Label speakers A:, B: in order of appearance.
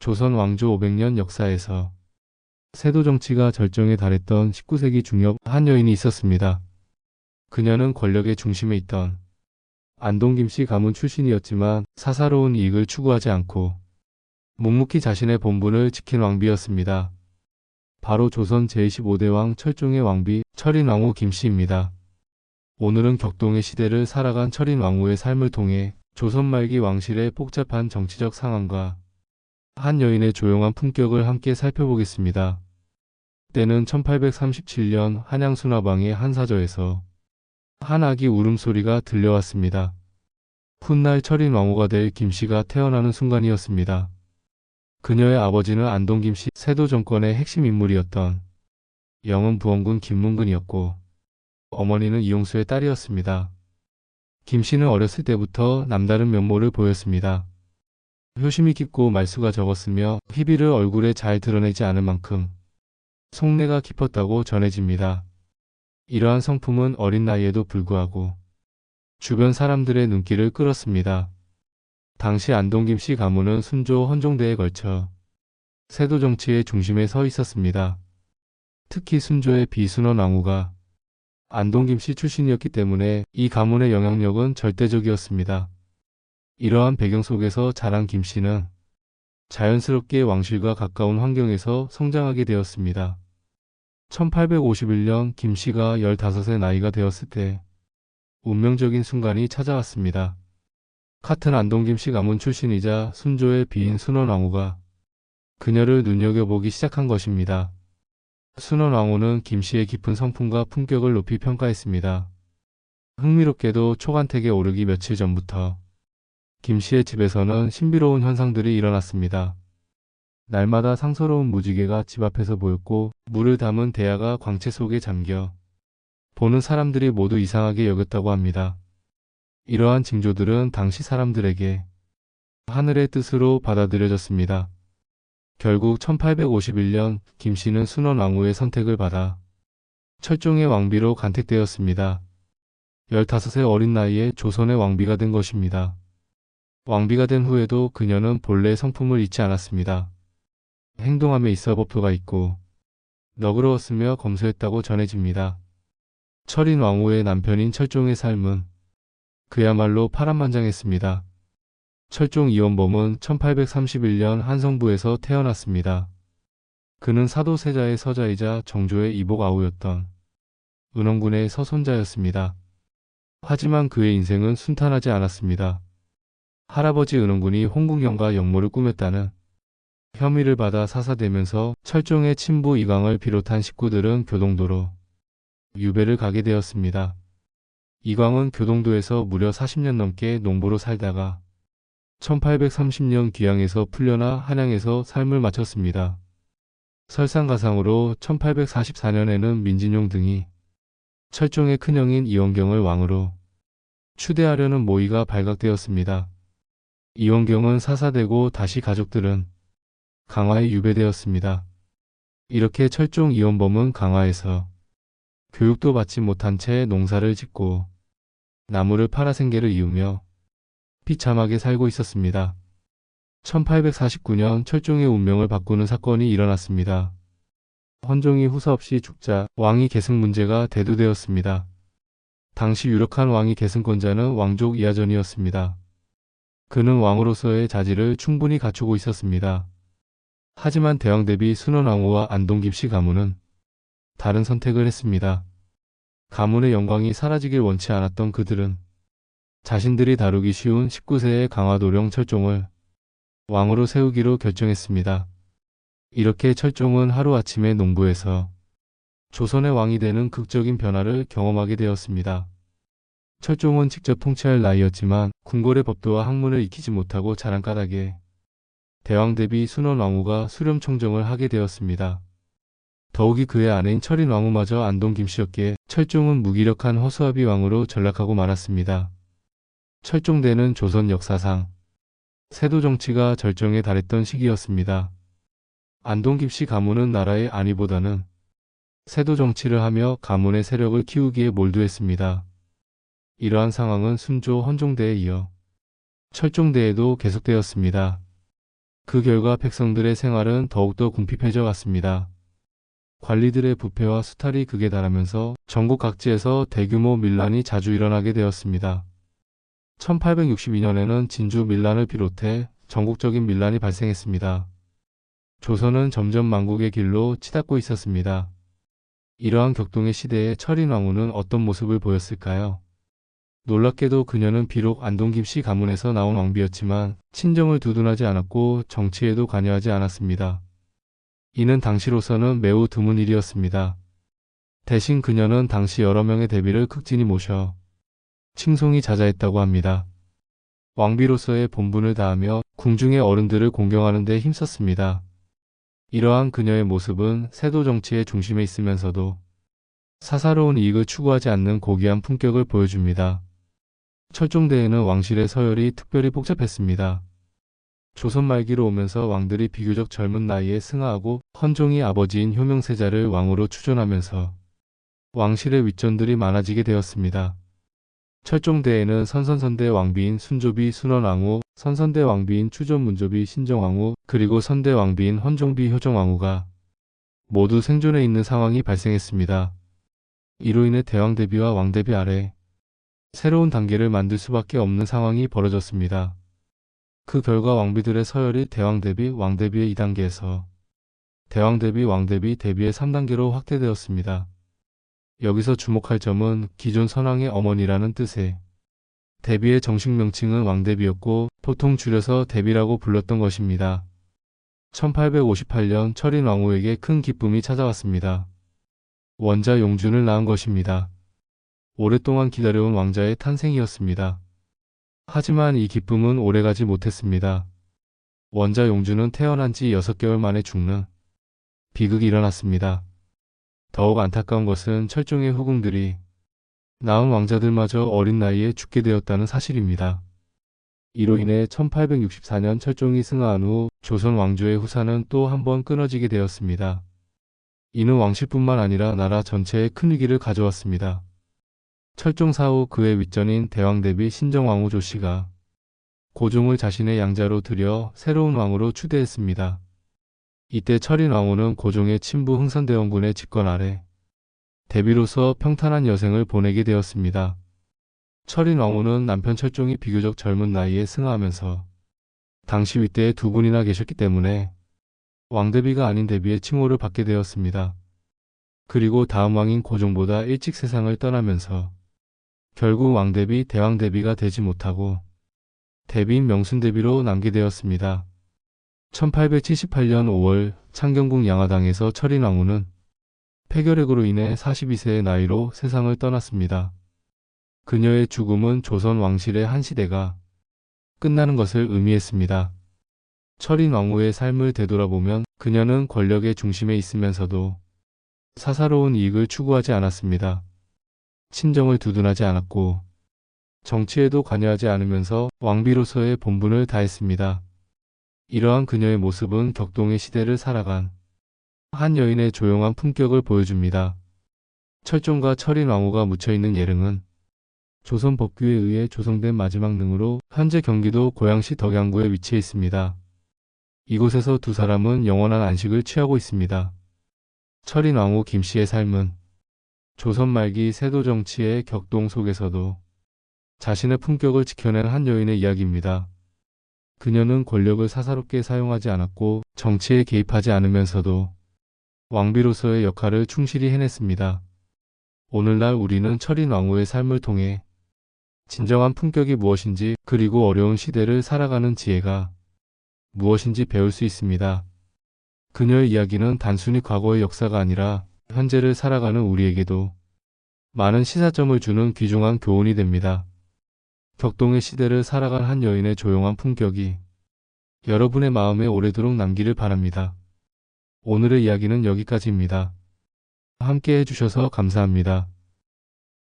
A: 조선 왕조 500년 역사에서 세도 정치가 절정에 달했던 19세기 중엽 한 여인이 있었습니다. 그녀는 권력의 중심에 있던 안동 김씨 가문 출신이었지만 사사로운 이익을 추구하지 않고 묵묵히 자신의 본분을 지킨 왕비였습니다. 바로 조선 제25대 왕 철종의 왕비 철인왕후 김씨입니다. 오늘은 격동의 시대를 살아간 철인왕후의 삶을 통해 조선 말기 왕실의 복잡한 정치적 상황과 한 여인의 조용한 품격을 함께 살펴보겠습니다. 때는 1837년 한양 수나방의 한 사저에서 한 아기 울음소리가 들려왔습니다. 훗날 철인왕후가 될 김씨가 태어나는 순간이었습니다. 그녀의 아버지는 안동 김씨 세도 정권의 핵심 인물이었던 영은 부원군 김문근이었고 어머니는 이용수의 딸이었습니다. 김씨는 어렸을 때부터 남다른 면모를 보였습니다. 효심이 깊고 말수가 적었으며 희비를 얼굴에 잘 드러내지 않을 만큼 속내가 깊었다고 전해집니다. 이러한 성품은 어린 나이에도 불구하고 주변 사람들의 눈길을 끌었습니다. 당시 안동 김씨 가문은 순조 헌종대에 걸쳐 세도 정치의 중심에 서 있었습니다. 특히 순조의 비순원 왕후가 안동 김씨 출신이었기 때문에 이 가문의 영향력은 절대적이었습니다. 이러한 배경 속에서 자란 김씨는 자연스럽게 왕실과 가까운 환경에서 성장하게 되었습니다. 1851년 김씨가 15세 나이가 되었을 때 운명적인 순간이 찾아왔습니다. 같은 안동 김씨 가문 출신이자 순조의 비인 순원왕후가 그녀를 눈여겨보기 시작한 것입니다. 순원왕후는 김씨의 깊은 성품과 품격을 높이 평가했습니다. 흥미롭게도 초간택에 오르기 며칠 전부터 김씨의 집에서는 신비로운 현상들이 일어났습니다. 날마다 상서로운 무지개가 집 앞에서 보였고 물을 담은 대야가 광채 속에 잠겨 보는 사람들이 모두 이상하게 여겼다고 합니다. 이러한 징조들은 당시 사람들에게 하늘의 뜻으로 받아들여졌습니다. 결국 1851년 김씨는 순원왕후의 선택을 받아 철종의 왕비로 간택되었습니다. 15세 어린 나이에 조선의 왕비가 된 것입니다. 왕비가 된 후에도 그녀는 본래의 성품을 잊지 않았습니다. 행동함에 있어 법도가 있고 너그러웠으며 검소했다고 전해집니다. 철인 왕후의 남편인 철종의 삶은 그야말로 파란만장했습니다. 철종 이원범은 1831년 한성부에서 태어났습니다. 그는 사도세자의 서자이자 정조의 이복 아우였던 은원군의 서손자였습니다. 하지만 그의 인생은 순탄하지 않았습니다. 할아버지 은원군이 홍국영과 역모를 꾸몄다는 혐의를 받아 사사되면서 철종의 친부 이광을 비롯한 식구들은 교동도로 유배를 가게 되었습니다. 이광은 교동도에서 무려 40년 넘게 농부로 살다가 1830년 귀양에서 풀려나 한양에서 삶을 마쳤습니다. 설상가상으로 1844년에는 민진용 등이 철종의 큰형인 이원경을 왕으로 추대하려는 모의가 발각되었습니다. 이원경은 사사되고 다시 가족들은 강화에 유배되었습니다. 이렇게 철종 이원범은 강화에서 교육도 받지 못한 채 농사를 짓고 나무를 팔아 생계를 이으며 비참하게 살고 있었습니다. 1849년 철종의 운명을 바꾸는 사건이 일어났습니다. 헌종이 후사 없이 죽자 왕위 계승 문제가 대두되었습니다. 당시 유력한 왕위 계승권자는 왕족 이하전이었습니다. 그는 왕으로서의 자질을 충분히 갖추고 있었습니다. 하지만 대왕 대비 순원왕후와 안동 김씨 가문은 다른 선택을 했습니다. 가문의 영광이 사라지길 원치 않았던 그들은 자신들이 다루기 쉬운 19세의 강화도령 철종을 왕으로 세우기로 결정했습니다. 이렇게 철종은 하루아침에 농부에서 조선의 왕이 되는 극적인 변화를 경험하게 되었습니다. 철종은 직접 통치할 나이였지만 궁궐의 법도와 학문을 익히지 못하고 자란 까닭에 대왕 대비 순원왕후가 수렴청정을 하게 되었습니다. 더욱이 그의 아내인 철인왕후마저 안동 김씨였기에 철종은 무기력한 허수아비 왕으로 전락하고 말았습니다. 철종대는 조선 역사상 세도 정치가 절정에 달했던 시기였습니다. 안동 김씨 가문은 나라의 안위보다는 세도 정치를 하며 가문의 세력을 키우기에 몰두했습니다. 이러한 상황은 순조 헌종대에 이어 철종대에도 계속되었습니다. 그 결과 백성들의 생활은 더욱더 궁핍해져 갔습니다. 관리들의 부패와 수탈이 극에 달하면서 전국 각지에서 대규모 밀란이 자주 일어나게 되었습니다. 1862년에는 진주 밀란을 비롯해 전국적인 밀란이 발생했습니다. 조선은 점점 망국의 길로 치닫고 있었습니다. 이러한 격동의 시대에 철인왕후는 어떤 모습을 보였을까요? 놀랍게도 그녀는 비록 안동김씨 가문에서 나온 왕비였지만 친정을 두둔하지 않았고 정치에도 관여하지 않았습니다. 이는 당시로서는 매우 드문 일이었습니다. 대신 그녀는 당시 여러 명의 대비를 극진히 모셔 칭송이 자자했다고 합니다. 왕비로서의 본분을 다하며 궁중의 어른들을 공경하는 데 힘썼습니다. 이러한 그녀의 모습은 세도 정치의 중심에 있으면서도 사사로운 이익을 추구하지 않는 고귀한 품격을 보여줍니다. 철종대에는 왕실의 서열이 특별히 복잡했습니다. 조선 말기로 오면서 왕들이 비교적 젊은 나이에 승하하고 헌종이 아버지인 효명세자를 왕으로 추존하면서 왕실의 윗전들이 많아지게 되었습니다. 철종대에는 선선선대 왕비인 순조비 순원왕후, 선선대 왕비인 추존문조비 신정왕후, 그리고 선대 왕비인 헌종비 효정왕후가 모두 생존해 있는 상황이 발생했습니다. 이로 인해 대왕대비와 왕대비 아래 새로운 단계를 만들 수밖에 없는 상황이 벌어졌습니다. 그 결과 왕비들의 서열이 대왕대비, 왕대비의 2단계에서 대왕대비, 왕대비, 대비의 3단계로 확대되었습니다. 여기서 주목할 점은 기존 선왕의 어머니라는 뜻의 대비의 정식 명칭은 왕대비였고 보통 줄여서 대비라고 불렀던 것입니다. 1858년 철인왕후에게 큰 기쁨이 찾아왔습니다. 원자 용준을 낳은 것입니다. 오랫동안 기다려온 왕자의 탄생이었습니다. 하지만 이 기쁨은 오래가지 못했습니다. 원자 용준은 태어난 지 6개월 만에 죽는 비극이 일어났습니다. 더욱 안타까운 것은 철종의 후궁들이 낳은 왕자들마저 어린 나이에 죽게 되었다는 사실입니다. 이로 인해 1864년 철종이 승하한 후 조선 왕조의 후사는 또 한 번 끊어지게 되었습니다. 이는 왕실뿐만 아니라 나라 전체에 큰 위기를 가져왔습니다. 철종 사후 그의 윗전인 대왕대비 신정왕후 조씨가 고종을 자신의 양자로 들여 새로운 왕으로 추대했습니다. 이때 철인왕후는 고종의 친부 흥선대원군의 집권 아래 대비로서 평탄한 여생을 보내게 되었습니다. 철인왕후는 남편 철종이 비교적 젊은 나이에 승하하면서 당시 윗대에 2분이나 계셨기 때문에 왕대비가 아닌 대비의 칭호를 받게 되었습니다. 그리고 다음 왕인 고종보다 일찍 세상을 떠나면서 결국 왕대비, 대왕대비가 되지 못하고 대비인 명순대비로 남게 되었습니다. 1878년 5월 창경궁 양화당에서 철인왕후는 폐결핵으로 인해 42세의 나이로 세상을 떠났습니다. 그녀의 죽음은 조선 왕실의 한 시대가 끝나는 것을 의미했습니다. 철인왕후의 삶을 되돌아보면 그녀는 권력의 중심에 있으면서도 사사로운 이익을 추구하지 않았습니다. 친정을 두둔하지 않았고 정치에도 관여하지 않으면서 왕비로서의 본분을 다했습니다. 이러한 그녀의 모습은 격동의 시대를 살아간 한 여인의 조용한 품격을 보여줍니다. 철종과 철인왕후가 묻혀있는 예릉은 조선 법규에 의해 조성된 마지막 능으로 현재 경기도 고양시 덕양구에 위치해 있습니다. 이곳에서 두 사람은 영원한 안식을 취하고 있습니다. 철인왕후 김씨의 삶은 조선 말기 세도 정치의 격동 속에서도 자신의 품격을 지켜낸 한 여인의 이야기입니다. 그녀는 권력을 사사롭게 사용하지 않았고 정치에 개입하지 않으면서도 왕비로서의 역할을 충실히 해냈습니다. 오늘날 우리는 철인왕후의 삶을 통해 진정한 품격이 무엇인지 그리고 어려운 시대를 살아가는 지혜가 무엇인지 배울 수 있습니다. 그녀의 이야기는 단순히 과거의 역사가 아니라 현재를 살아가는 우리에게도 많은 시사점을 주는 귀중한 교훈이 됩니다. 격동의 시대를 살아간 한 여인의 조용한 품격이 여러분의 마음에 오래도록 남기를 바랍니다. 오늘의 이야기는 여기까지입니다. 함께 해주셔서 감사합니다.